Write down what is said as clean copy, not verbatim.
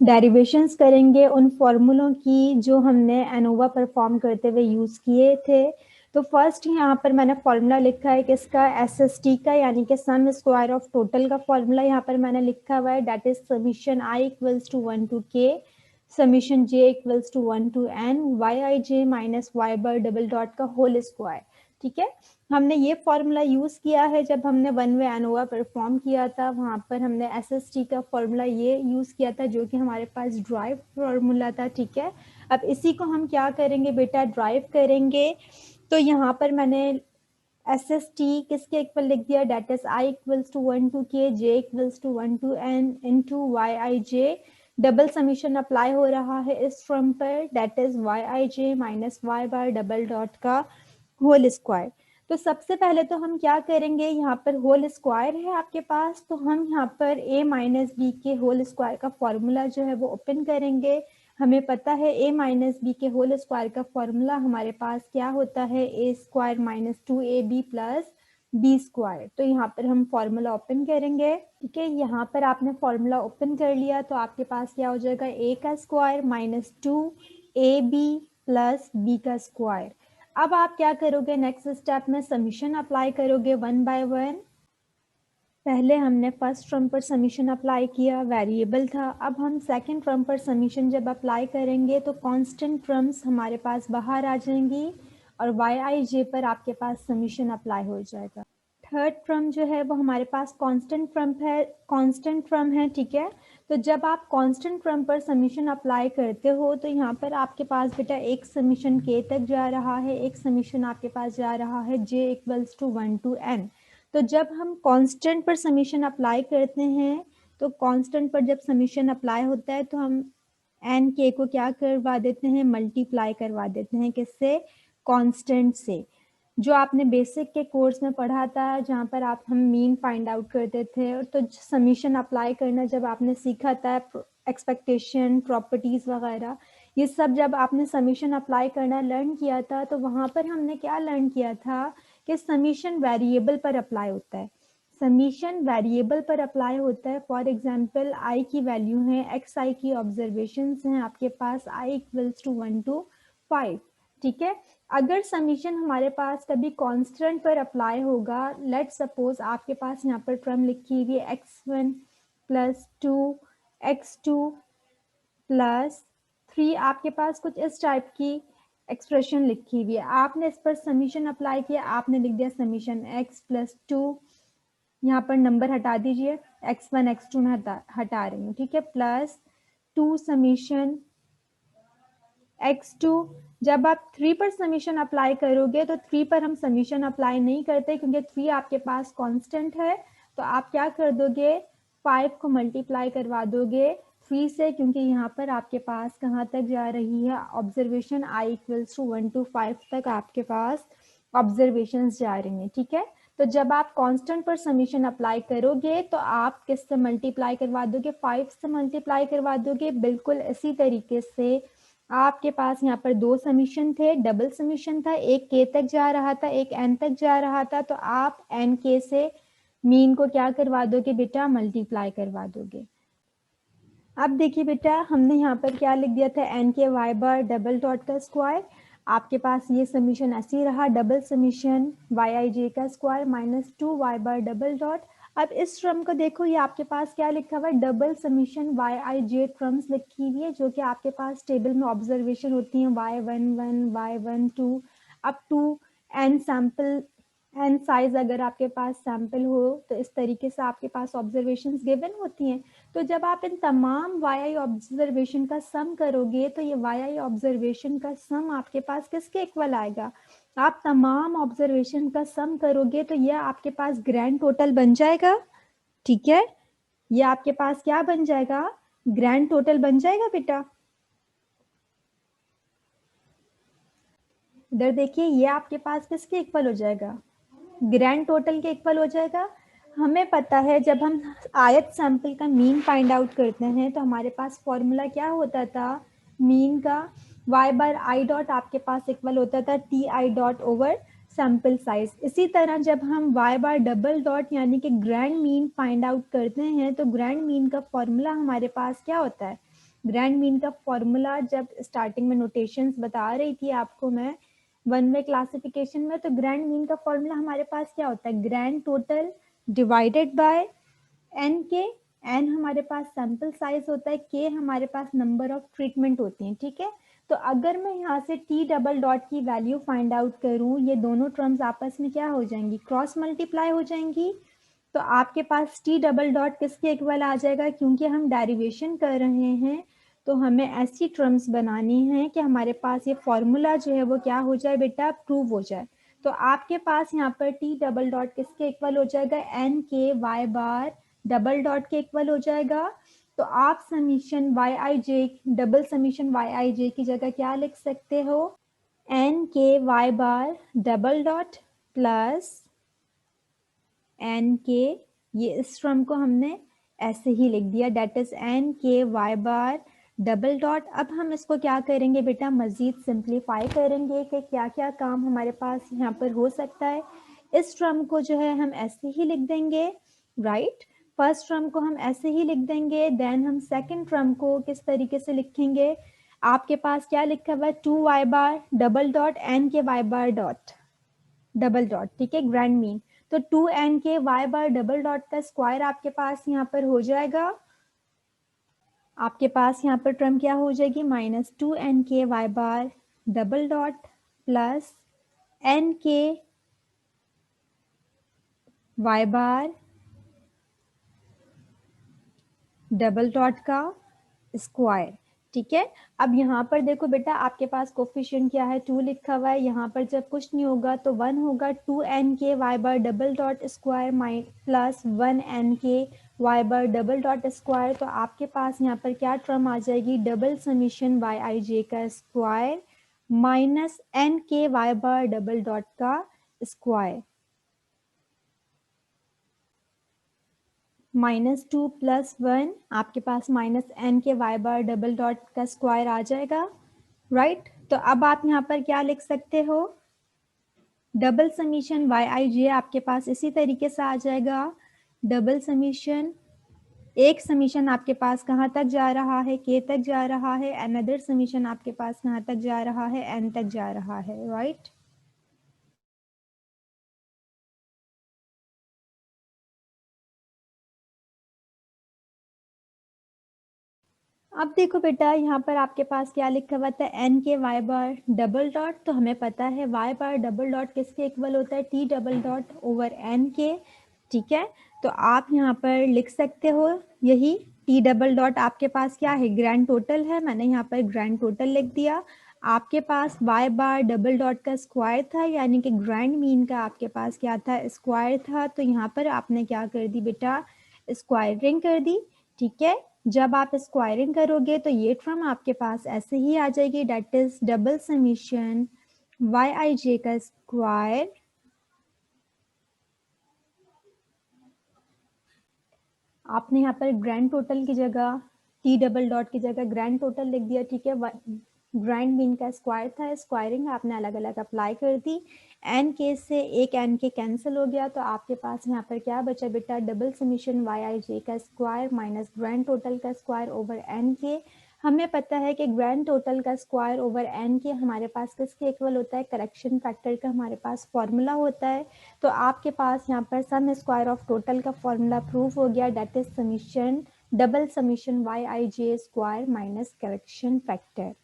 Derivations करेंगे उन फॉर्मूलों की जो हमने एनोवा परफॉर्म करते हुए यूज़ किए थे। तो फर्स्ट यहाँ पर मैंने फॉर्मूला लिखा है किसका, एसएसटी का, यानी कि सम स्क्वायर ऑफ टोटल का फॉर्मूला यहाँ पर मैंने लिखा हुआ है, that is summation I equals to 1 to K summation J equals to 1 to N Y I J minus Y bar double dot का होल स्क्वायर। ठीक है, हमने ये फॉर्मूला यूज किया है जब हमने वन वे एनोवा परफॉर्म किया था, वहां पर हमने एसएसटी का फॉर्मूला ये यूज किया था जो कि हमारे पास ड्राइव फॉर्मूला था। ठीक है, अब इसी को हम क्या करेंगे बेटा, ड्राइव करेंगे। तो यहाँ पर मैंने एस एस टी किसके इक्वल लिख दिया, that is I equals to 1 to K J equals to 1 to N into Y I J, double summation apply हो रहा है इस फॉर्म पर, that is Y I J minus Y bar double dot का whole square. तो सबसे पहले तो हम क्या करेंगे, यहाँ पर होल स्क्वायर है आपके पास, तो हम यहाँ पर a माइनस बी के होल स्क्वायर का फॉर्मूला जो है वो ओपन करेंगे। हमें पता है a माइनस बी के होल स्क्वायर का फॉर्मूला हमारे पास क्या होता है, a square minus 2ab plus B square. तो यहाँ पर हम फॉर्मूला ओपन करेंगे। ठीक है, यहाँ पर आपने फॉर्मूला ओपन कर लिया तो आपके पास क्या हो जाएगा, a का square minus 2ab plus B का स्क्वायर। अब आप क्या करोगे, नेक्स्ट स्टेप में समीशन अप्लाई करोगे वन बाय वन। पहले हमने फर्स्ट टर्म पर समीशन अप्लाई किया, वेरिएबल था। अब हम सेकंड टर्म पर समीशन जब अप्लाई करेंगे तो कांस्टेंट टर्म्स हमारे पास बाहर आ जाएंगी और वाई आई जे पर आपके पास समीशन अप्लाई हो जाएगा। थर्ड टर्म जो है वो हमारे पास कांस्टेंट टर्म है। ठीक है, तो जब आप कांस्टेंट टर्म पर समीशन अप्लाई करते हो तो यहाँ पर आपके पास बेटा एक समीशन के तक जा रहा है, एक समीशन आपके पास जा रहा है जे इक्वल्स टू 1 टू एन। तो जब हम कांस्टेंट पर समीशन अप्लाई करते हैं तो कांस्टेंट पर जब समीशन अप्लाई होता है तो हम एन के को क्या करवा देते हैं, मल्टीप्लाई करवा देते हैं किससे, कांस्टेंट से। जो आपने बेसिक के कोर्स में पढ़ा था जहाँ पर आप हम मीन फाइंड आउट करते थे, और तो समीशन अप्लाई करना जब आपने सीखा था, एक्सपेक्टेशन प्रॉपर्टीज वगैरह, ये सब जब आपने समीशन अप्लाई करना लर्न किया था तो वहाँ पर हमने क्या लर्न किया था कि समीशन वेरिएबल पर अप्लाई होता है। समीशन वेरिएबल पर अप्लाई होता है। फॉर एग्जांपल आई की वैल्यू है, एक्स आई की ऑब्जर्वेशंस हैं आपके पास, आई इक्वल्स टू 1 टू 5। ठीक है, अगर समीशन हमारे पास कभी कांस्टेंट पर अप्लाई होगा, लेट सपोज आपके पास यहाँ पर टर्म लिखी हुई है x1 प्लस 2 x2 प्लस 3, आपके पास कुछ इस टाइप की एक्सप्रेशन लिखी हुई है, आपने इस पर समीशन अप्लाई किया, आपने लिख दिया समीशन x प्लस 2, यहाँ पर नंबर हटा दीजिए, x1 x2 में हटा रही हूँ। ठीक है, प्लस 2 समीशन x2। जब आप 3 पर समीशन अप्लाई करोगे तो 3 पर हम समीशन अप्लाई नहीं करते क्योंकि 3 आपके पास कांस्टेंट है। तो आप क्या कर दोगे, 5 को मल्टीप्लाई करवा दोगे 3 से, क्योंकि यहाँ पर आपके पास कहाँ तक जा रही है observation, i equals to 1 to 5 तक आपके पास ऑब्जर्वेशन जा रही हैं। ठीक है, तो जब आप कांस्टेंट पर समीशन अप्लाई करोगे तो आप किससे मल्टीप्लाई करवा दोगे, 5 से मल्टीप्लाई करवा दोगे। बिल्कुल इसी तरीके से आपके पास यहाँ पर दो समीशन थे, डबल समीशन था, एक के तक जा रहा था, एक एन तक जा रहा था, तो आप एन के से मीन को क्या करवा दोगे बेटा, मल्टीप्लाई करवा दोगे। अब देखिए बेटा, हमने यहाँ पर क्या लिख दिया था, N K Y bar double dot का स्क्वायर। आपके पास ये समीशन ऐसे ही रहा, double summation Y I J का square minus 2 Y bar double dot. अब इस टर्म को देखो, ये आपके पास क्या लिखा हुआ है, double summation Y I J terms लिखी हुई है जो कि आपके पास टेबल में ऑब्जर्वेशन होती है, y11 y12 up to N sample, N size अगर आपके पास सैंपल हो तो इस तरीके से आपके पास ऑब्जर्वेशंस गिवन होती हैं। तो जब आप इन तमाम वाई आई ऑब्जर्वेशन का सम करोगे तो ये वाई आई ऑब्जर्वेशन का सम आपके पास किसके इक्वल आएगा, आप तमाम ऑब्जर्वेशन का सम करोगे तो ये आपके पास ग्रैंड टोटल बन जाएगा। ठीक है, ये आपके पास क्या बन जाएगा, ग्रैंड टोटल बन जाएगा बेटा। इधर देखिए, ये आपके पास किसके इक्वल हो जाएगा, ग्रैंड टोटल के इक्वल हो जाएगा। हमें पता है जब हम आयत सैंपल का मीन फाइंड आउट करते हैं तो हमारे पास फॉर्मूला क्या होता था, मीन का y बार आई डॉट आपके पास इक्वल होता था T I dot over sample size. इसी तरह जब हम y बार डबल डॉट यानी कि ग्रैंड मीन फाइंड आउट करते हैं तो ग्रैंड मीन का फॉर्मूला हमारे पास क्या होता है, ग्रैंड मीन का फॉर्मूला जब स्टार्टिंग में नोटेशंस बता रही थी आपको मैं वन वे क्लासिफिकेशन में, तो ग्रैंड मीन का फॉर्मूला हमारे पास क्या होता है, grand total divided by N के। एन हमारे पास सैंपल साइज होता है, के हमारे पास नंबर ऑफ ट्रीटमेंट होती हैं, ठीक है। तो अगर मैं यहाँ से टी डबल डॉट की वैल्यू फाइंड आउट करूँ, ये दोनों टर्म्स आपस में क्या हो जाएंगी, क्रॉस मल्टीप्लाई हो जाएंगी। तो आपके पास टी डबल डॉट किसके इक्वल आ जाएगा, क्योंकि हम डेरिवेशन कर रहे हैं तो हमें ऐसी टर्म्स बनानी है कि हमारे पास ये फॉर्मूला जो है वो क्या हो जाए बेटा, प्रूव हो जाए। तो आपके पास यहाँ पर टी डबल डॉट किसके इक्वल हो जाएगा, N K Y bar double dot के इक्वल हो जाएगा। तो आप summation Y I J, double summation Y I जे की जगह क्या लिख सकते हो, N K Y bar double dot plus N के, ये इस टर्म को हमने ऐसे ही लिख दिया, that is an K Y bar double dot. अब हम इसको क्या करेंगे बेटा, मजीद सिंप्लीफाई करेंगे कि क्या क्या काम हमारे पास यहाँ पर हो सकता है। इस टर्म को जो है हम ऐसे ही लिख देंगे, राइट। फर्स्ट टर्म को हम ऐसे ही लिख देंगे, देन हम सेकेंड टर्म को किस तरीके से लिखेंगे, आपके पास क्या लिखा हुआ है, two Y bar double dot N K Y bar dot double dot, ठीक है, ग्रैंड मीन। तो two N K Y bar double dot का स्क्वायर आपके पास यहाँ पर हो जाएगा, आपके पास यहाँ पर टर्म क्या हो जाएगी, minus two N K Y bar double dot plus N K Y bar double dot का स्क्वायर, ठीक है। अब यहाँ पर देखो बेटा, आपके पास कोफिशिएंट क्या है, टू लिखा हुआ है, यहाँ पर जब कुछ नहीं होगा तो वन होगा, two N K Y bar double dot square plus one N K Y bar double dot square. तो आपके पास यहाँ पर क्या टर्म आ जाएगी, double summation Y I J का square minus N K Y bar double dot का square, minus two plus one, आपके पास minus N K Y bar double dot का स्क्वायर आ जाएगा, राइट। तो अब आप यहाँ पर क्या लिख सकते हो, डबल समीशन वाई आई जे आपके पास इसी तरीके से आ जाएगा, डबल समीशन, एक समीशन आपके पास कहाँ तक जा रहा है, के तक जा रहा है, अनदर समीशन आपके पास कहाँ तक जा रहा है, एन तक जा रहा है, राइट। अब देखो बेटा, यहाँ पर आपके पास क्या लिखा हुआ था, N K Y bar double dot. तो हमें पता है वाई बार डबल डॉट किसके इक्वल होता है, T double dot over N के, ठीक है। तो आप यहाँ पर लिख सकते हो यही, टी डबल डॉट आपके पास क्या है, ग्रैंड टोटल है, मैंने यहाँ पर ग्रैंड टोटल लिख दिया। आपके पास वाई बार डबल डॉट का स्क्वायर था, यानी कि ग्रैंड मीन का आपके पास क्या था, स्क्वायर था। तो यहाँ पर आपने क्या कर दी बेटा, स्क्वायरिंग कर दी, ठीक है। जब आप स्क्वायरिंग करोगे तो ये टर्म आपके पास ऐसे ही आ जाएगी, that is double summation Y I J का स्क्वायर, आपने यहाँ पर ग्रैंड टोटल की जगह टी डबल डॉट की जगह ग्रैंड टोटल लिख दिया, ठीक है। ग्रैंड मीन का स्क्वायर था, स्क्वायरिंग आपने अलग अलग अप्लाई कर दी, एन के से एक एन के कैंसिल हो गया, तो आपके पास यहाँ पर क्या बचा बेटा, double summation Y I J का स्क्वायर माइनस ग्रैंड टोटल का स्क्वायर ओवर एन के। हमें पता है कि ग्रैंड टोटल का स्क्वायर ओवर एन के हमारे पास किसके इक्वल होता है, करेक्शन फैक्टर का हमारे पास फॉर्मूला होता है। तो आपके पास यहाँ पर सम स्क्वायर ऑफ टोटल का फॉर्मूला प्रूफ हो गया, that is summation double summation Y I J square minus correction factor.